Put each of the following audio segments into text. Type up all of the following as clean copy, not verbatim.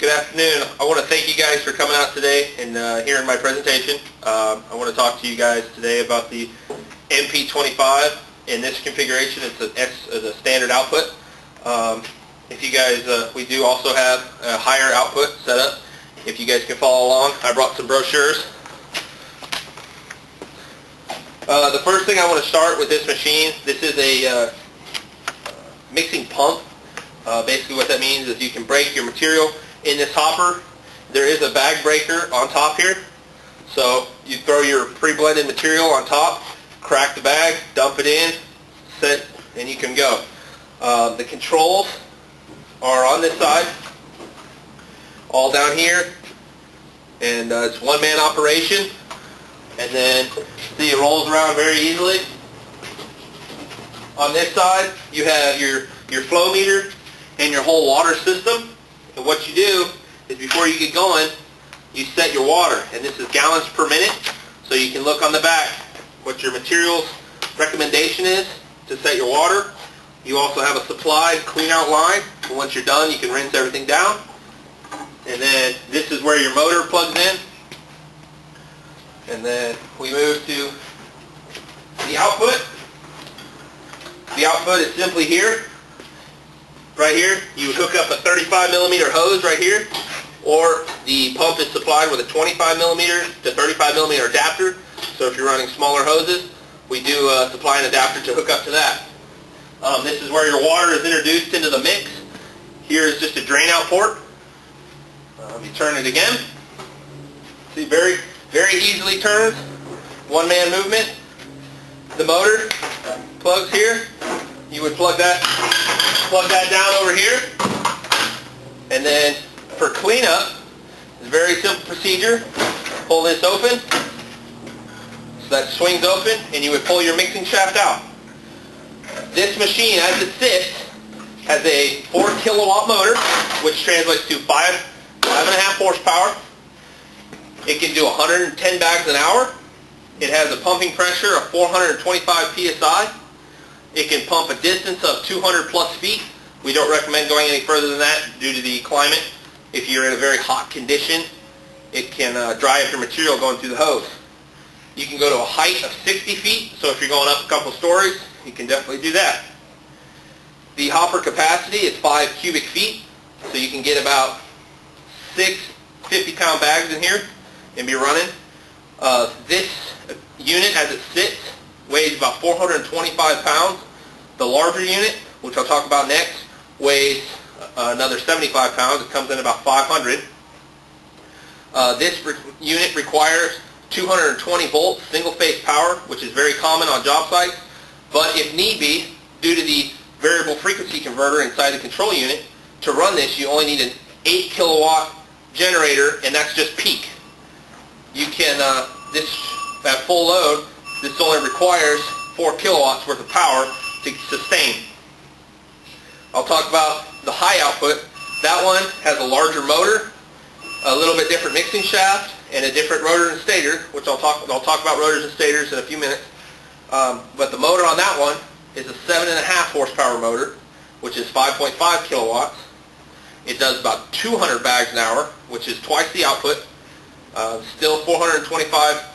Good afternoon. I want to thank you guys for coming out today and hearing my presentation. I want to talk to you guys today about the MP-25. In this configuration, it's a standard output. If you guys, we do also have a higher output set up. If you guys can follow along, I brought some brochures. The first thing I want to start with this machine, this is a mixing pump. Basically what that means is you can break your material in this hopper. There is a bag breaker on top here. So you throw your pre-blended material on top, crack the bag, dump it in, set, and you can go. The controls are on this side, all down here, and it's one-man operation. And then, see, it rolls around very easily. On this side, you have your flow meter and your whole water system. And what you do is before you get going, you set your water. And this is gallons per minute, so you can look on the back what your materials recommendation is to set your water. You also have a supply clean out line. And once you're done, you can rinse everything down. And then this is where your motor plugs in. And then we move to the output. The output is simply here. Right here, you would hook up a 35 millimeter hose right here, or the pump is supplied with a 25 millimeter to 35 millimeter adapter. So if you're running smaller hoses, we do supply an adapter to hook up to that. This is where your water is introduced into the mix. Here is just a drain out port. You turn it again. See, very easily turns. One-man movement. The motor plugs here. You would plug that down over here. And then for cleanup, it's a very simple procedure. Pull this open. So that swings open, and you would pull your mixing shaft out. This machine, as it sits, has a 4 kilowatt motor, which translates to 5.5 horsepower. It can do 110 bags an hour. It has a pumping pressure of 425 psi. It can pump a distance of 200 plus feet. We don't recommend going any further than that due to the climate. If you're in a very hot condition, it can dry up your material going through the hose. You can go to a height of 60 feet, so if you're going up a couple stories, you can definitely do that. The hopper capacity is 5 cubic feet, so you can get about 6 50-pound bags in here and be running. This unit, as it sits, weighs about 425 pounds. The larger unit, which I'll talk about next, weighs another 75 pounds. It comes in about 500. This unit requires 220 volt single-phase power, which is very common on job sites. But if need be, due to the variable frequency converter inside the control unit, to run this, you only need an 8 kilowatt generator, and that's just peak. You can, at full load, this only requires 4 kilowatts worth of power to sustain. I'll talk about the high output. That one has a larger motor, a little bit different mixing shaft, and a different rotor and stator, which I'll talk about rotors and stators in a few minutes. But the motor on that one is a 7.5 horsepower motor, which is 5.5 kilowatts. It does about 200 bags an hour, which is twice the output. Still 425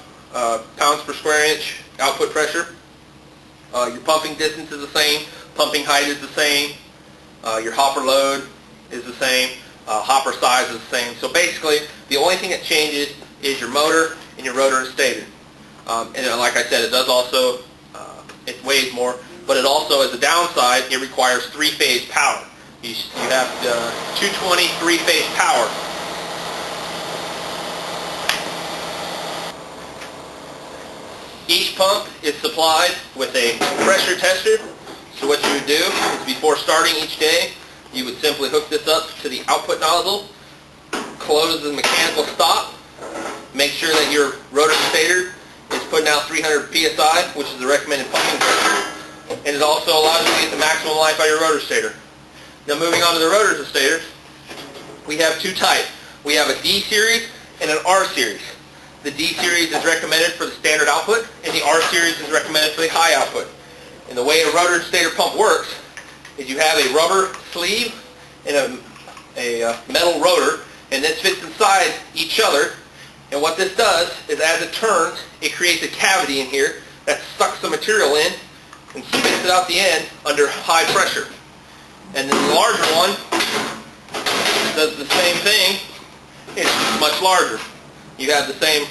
pounds per square inch output pressure. Your pumping distance is the same. Pumping height is the same. Your hopper load is the same. Hopper size is the same. So basically, the only thing that changes is your motor and your rotor and stator. And like I said, it does also, it weighs more, but it also, as a downside, it requires 3-phase power. You have 220 3-phase power. Each pump is supplied with a pressure tester. So what you would do is before starting each day, you would simply hook this up to the output nozzle, close the mechanical stop, make sure that your rotor stator is putting out 300 psi, which is the recommended pumping pressure, and it also allows you to get the maximum life out of your rotor stator. Now moving on to the rotors and stators, we have two types. We have a D series and an R series. The D series is recommended for the standard output, and the R series is recommended for the high output. And the way a rotor and stator pump works is you have a rubber sleeve and a metal rotor, and this fits inside each other. And what this does is as it turns, it creates a cavity in here that sucks the material in and spits it out the end under high pressure. And then the larger one does the same thing. It's much larger. You have the same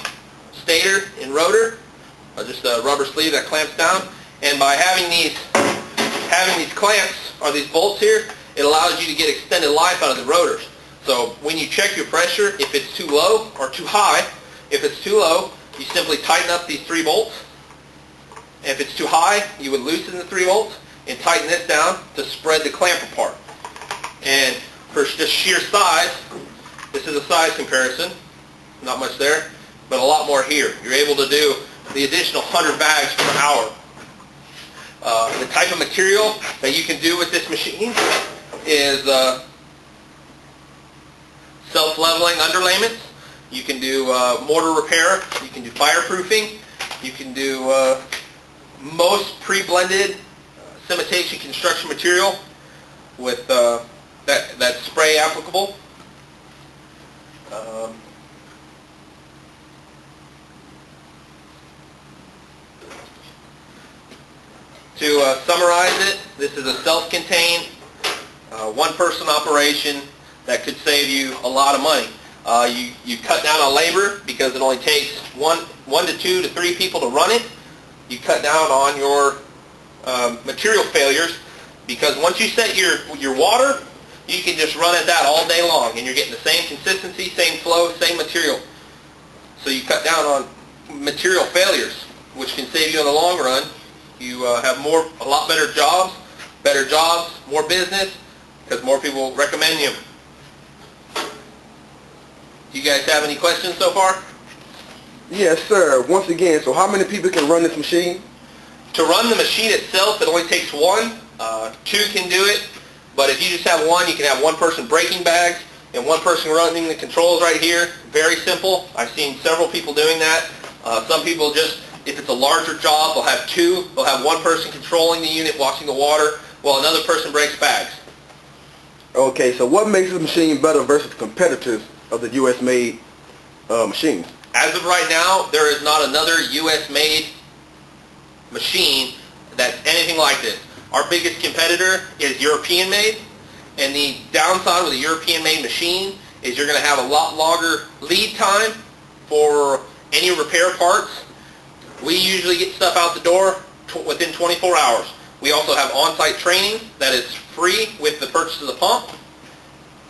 stator and rotor, just a rubber sleeve that clamps down. And by having these clamps, or these bolts here, it allows you to get extended life out of the rotors. So when you check your pressure, if it's too low or too high, if it's too low, you simply tighten up these 3 bolts. If it's too high, you would loosen the 3 bolts and tighten this down to spread the clamp apart. And for just sheer size, this is a size comparison. Not much there, but a lot more here. You're able to do the additional 100 bags per hour. The type of material that you can do with this machine is self-leveling underlayments. You can do mortar repair. You can do fireproofing. You can do most pre-blended cementation construction material with that spray applicable. To summarize it, this is a self-contained, one-person operation that could save you a lot of money. You cut down on labor because it only takes one to 2 to 3 people to run it. You cut down on your material failures because once you set your water, you can just run at that all day long and you're getting the same consistency, same flow, same material. So you cut down on material failures, which can save you in the long run. You have a lot better jobs, more business, because more people recommend you. Do you guys have any questions so far? Yes, sir. Once again, so how many people can run this machine? To run the machine itself, it only takes 1. 2 can do it, but if you just have 1, you can have 1 person breaking bags and 1 person running the controls right here. Very simple. I've seen several people doing that. Some people just, if it's a larger job, they'll have 2. They'll have 1 person controlling the unit, washing the water, while another person breaks bags. Okay, so what makes this machine better versus competitors of the U.S.-made machines? As of right now, there is not another U.S.-made machine that's anything like this. Our biggest competitor is European-made, and the downside with a European-made machine is you're going to have a lot longer lead time for any repair parts. We usually get stuff out the door within 24 hours. We also have on-site training that is free with the purchase of the pump,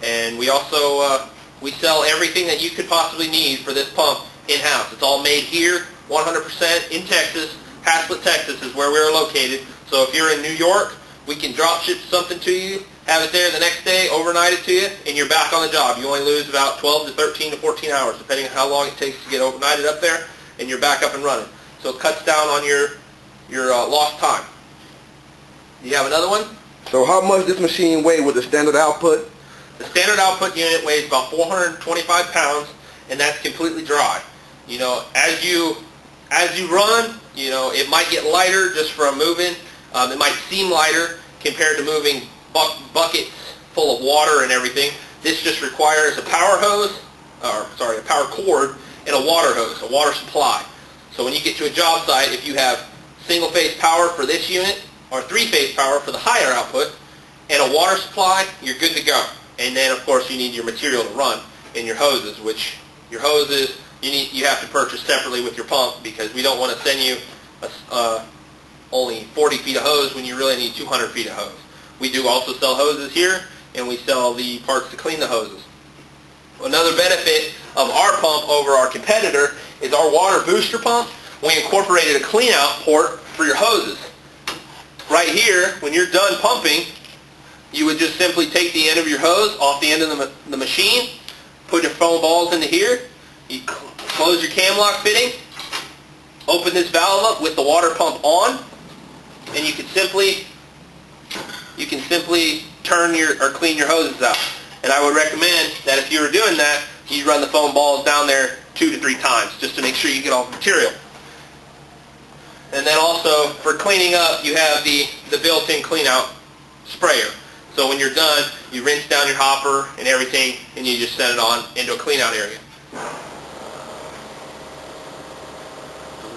and we also we sell everything that you could possibly need for this pump in-house. It's all made here, 100% in Texas. Haslett, Texas is where we're located. So if you're in New York, we can drop ship something to you, have it there the next day, overnight it to you, and you're back on the job. You only lose about 12 to 13 to 14 hours, depending on how long it takes to get overnighted up there, and you're back up and running. So it cuts down on your lost time. Do you have another one? So how much this machine weigh with the standard output? The standard output unit weighs about 425 pounds, and that's completely dry. You know, as you run, you know, it might get lighter just from moving. It might seem lighter compared to moving buckets full of water and everything. This just requires a power hose, a power cord, and a water hose, a water supply. So when you get to a job site, if you have single-phase power for this unit or 3-phase power for the higher output and a water supply, you're good to go. And then, of course, you need your material to run and your hoses, which your hoses you have to purchase separately with your pump because we don't want to send you only 40 feet of hose when you really need 200 feet of hose. We do also sell hoses here, and we sell the parts to clean the hoses. Another benefit of our pump over our competitor is our water booster pump. We incorporated a clean-out port for your hoses. Right here, when you're done pumping, you would just simply take the end of your hose off the end of the machine, put your foam balls into here, you close your cam lock fitting, open this valve up with the water pump on, and you can simply turn or clean your hoses out. And I would recommend that if you were doing that, you run the foam balls down there 2 to 3 times just to make sure you get all the material. And then also for cleaning up, you have the built-in clean out sprayer. So when you're done, you rinse down your hopper and everything, and you just set it on into a clean out area. I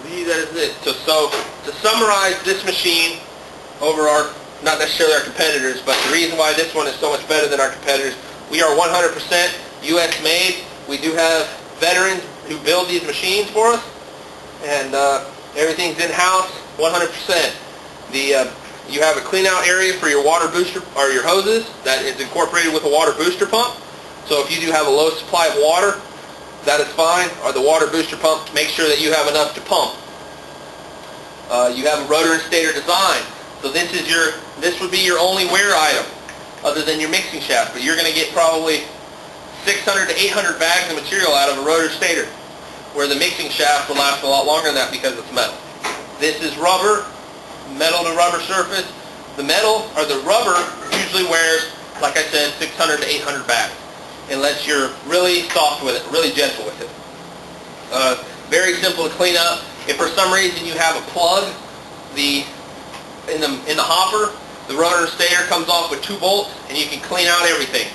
believe that is it. So to summarize this machine over our, not necessarily our competitors, but the reason why this one is so much better than our competitors, we are 100% U.S. made. We do have veterans who build these machines for us, and everything's in-house, 100%. You have a clean out area for your water booster or your hoses that is incorporated with a water booster pump. So if you do have a low supply of water, that is fine, or the water booster pump to make sure that you have enough to pump. You have a rotor and stator design. So this would be your only wear item other than your mixing shaft, but you're going to get probably 600 to 800 bags of material out of a rotor stator, where the mixing shaft will last a lot longer than that because it's metal. This is rubber, metal to rubber surface. The metal, or the rubber, usually wears, like I said, 600 to 800 bags, unless you're really soft with it, really gentle with it. Very simple to clean up. If for some reason you have a plug in the hopper, the rotor and stator comes off with 2 bolts, and you can clean out everything.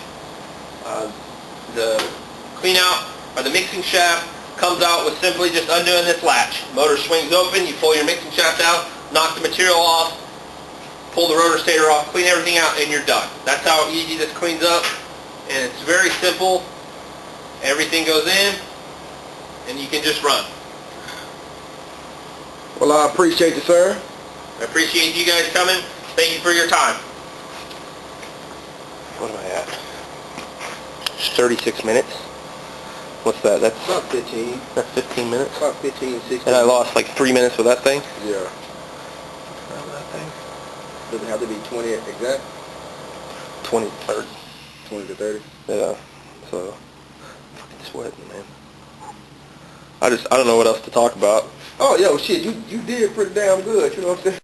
The clean out, or the mixing shaft, comes out with simply just undoing this latch. Motor swings open, you pull your mixing shaft out, knock the material off, pull the rotor stator off, clean everything out, and you're done. That's how easy this cleans up, and it's very simple. Everything goes in, and you can just run. Well, I appreciate you, sir. I appreciate you guys coming. Thank you for your time. What am I at? 36 minutes. What's that? That's about 15. That's 15 minutes? About 15, 16. And I lost like 3 minutes with that thing? Yeah. That thing? Does it have to be 20 exact? 20 to 30. 20 to 30? Yeah. So, fucking sweating, man. I don't know what else to talk about. Oh, yo, shit, you did pretty damn good, you know what I'm saying?